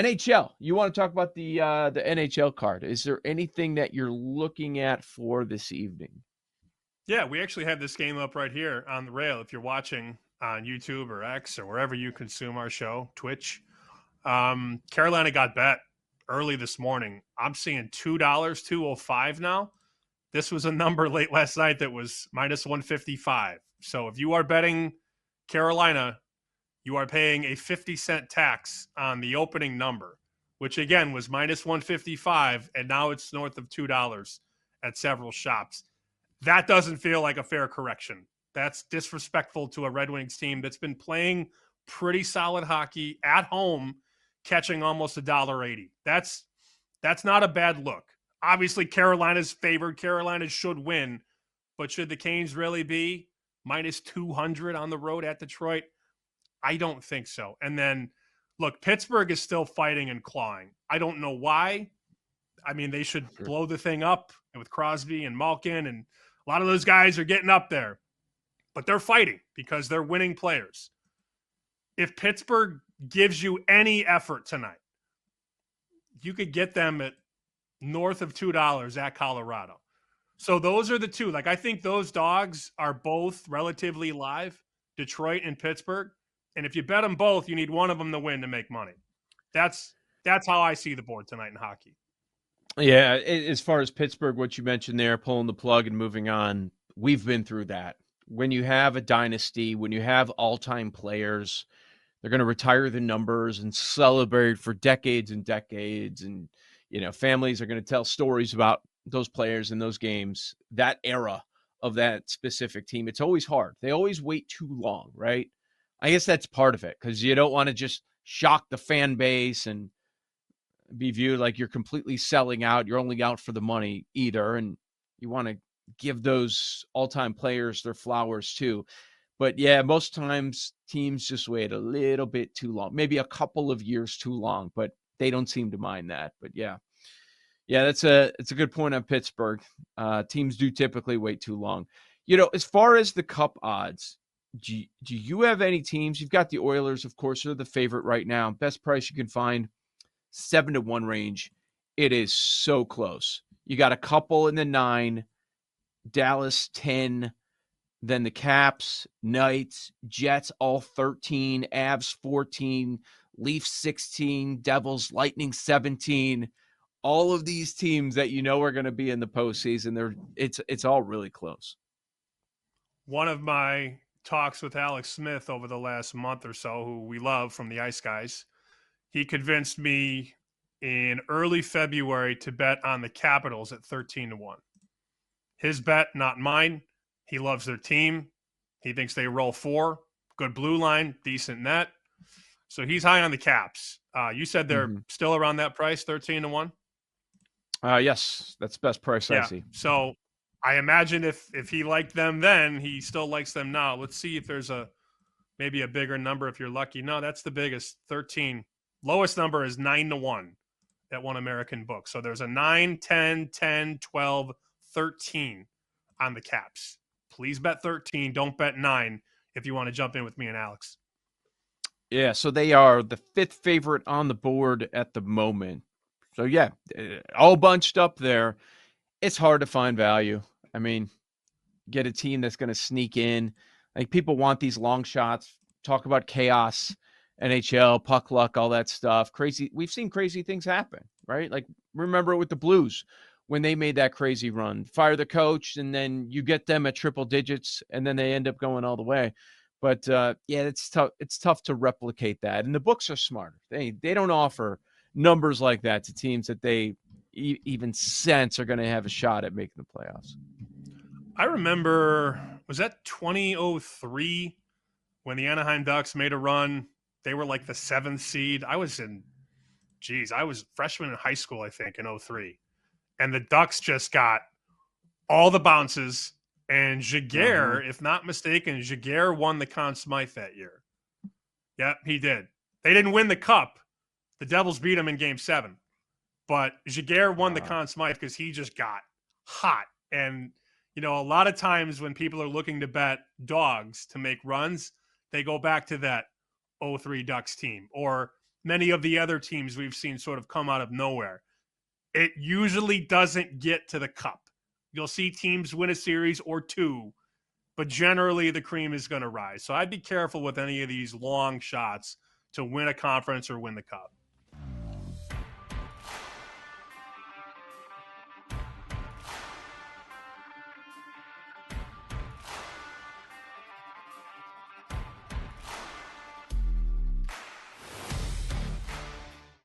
NHL. You want to talk about the NHL card? Is there anything that you're looking at for this evening? Yeah, we actually have this game up right here on the rail. If you're watching on YouTube or X or wherever you consume our show, Twitch, Carolina got bet early this morning. I'm seeing $2, 205 now. This was a number late last night that was minus 155. So if you are betting Carolina, you are paying a 50-cent tax on the opening number, which again was minus 155, and now it's north of $2 at several shops. That doesn't feel like a fair correction. That's disrespectful to a Red Wings team that's been playing pretty solid hockey at home, catching almost $1.80. That's not a bad look. Obviously, Carolina's favored. Carolina should win, but should the Canes really be minus 200 on the road at Detroit? I don't think so. And then, look, Pittsburgh is still fighting and clawing. I don't know why. I mean, they should Sure. blow the thing up with Crosby and Malkin, and a lot of those guys are getting up there. But they're fighting because they're winning players. If Pittsburgh gives you any effort tonight, you could get them at north of $2 at Colorado. So those are the two. Like, I think those dogs are both relatively live, Detroit and Pittsburgh. And if you bet them both, you need one of them to win to make money. That's how I see the board tonight in hockey. Yeah, as far as Pittsburgh, what you mentioned there, pulling the plug and moving on, we've been through that. When you have a dynasty, when you have all-time players, they're going to retire the numbers and celebrate for decades and decades. And, families are going to tell stories about those players and those games, that era of that specific team. It's always hard. They always wait too long, right? I guess that's part of it because you don't want to just shock the fan base and be viewed like you're completely selling out. You're only out for the money either. And you want to give those all-time players their flowers too. But yeah, most times teams just wait a little bit too long, maybe a couple of years too long, but they don't seem to mind that. But yeah, it's a good point on Pittsburgh. Teams do typically wait too long. As far as the cup odds, do you have any teams? You've got the Oilers, of course, they're the favorite right now. Best price you can find, 7-1 range. It is so close. You got a couple in the 9, Dallas 10, then the Caps, Knights, Jets all 13, Avs 14, Leafs 16, Devils, Lightning 17. All of these teams that are going to be in the postseason, it's all really close. One of my talks with Alex Smith over the last month or so, who we love from the Ice Guys, he convinced me in early February to bet on the Capitals at 13-1. His bet, not mine. He loves their team. He thinks they roll 4. Good blue line, decent net. So he's high on the Caps. You said they're still around that price, 13-1? Yes, that's best price I see. So I imagine if he liked them then, he still likes them now. Let's see if there's maybe a bigger number if you're lucky. No, that's the biggest, 13. Lowest number is 9-1 at One American Book. So there's a 9, 10, 10, 12, 13 on the Caps. Please bet 13. Don't bet 9 if you want to jump in with me and Alex. Yeah, so they are the 5th favorite on the board at the moment. So yeah, all bunched up there. It's hard to find value. I mean, get a team that's going to sneak in. Like, people want these long shots. Talk about chaos, NHL, puck luck, all that stuff. Crazy. We've seen crazy things happen, right? Like, remember with the Blues when they made that crazy run, fire the coach, and then you get them at triple digits, and then they end up going all the way. But yeah, it's tough. It's tough to replicate that. And the books are smarter. They don't offer numbers like that to teams that they even sense are going to have a shot at making the playoffs. I remember, was that 2003 when the Anaheim Ducks made a run? They were like the 7th seed. I was freshman in high school, I think, in 03. And the Ducks just got all the bounces. And Jaguar, if not mistaken, Jaguar won the Conn Smythe that year. Yep, he did. They didn't win the cup. The Devils beat him in Game 7. But Jaguar won the Conn Smythe because he just got hot. And, a lot of times when people are looking to bet dogs to make runs, they go back to that 03 Ducks team. Or many of the other teams we've seen sort of come out of nowhere, it usually doesn't get to the cup. You'll see teams win a series or two, but generally the cream is going to rise. So I'd be careful with any of these long shots to win a conference or win the cup.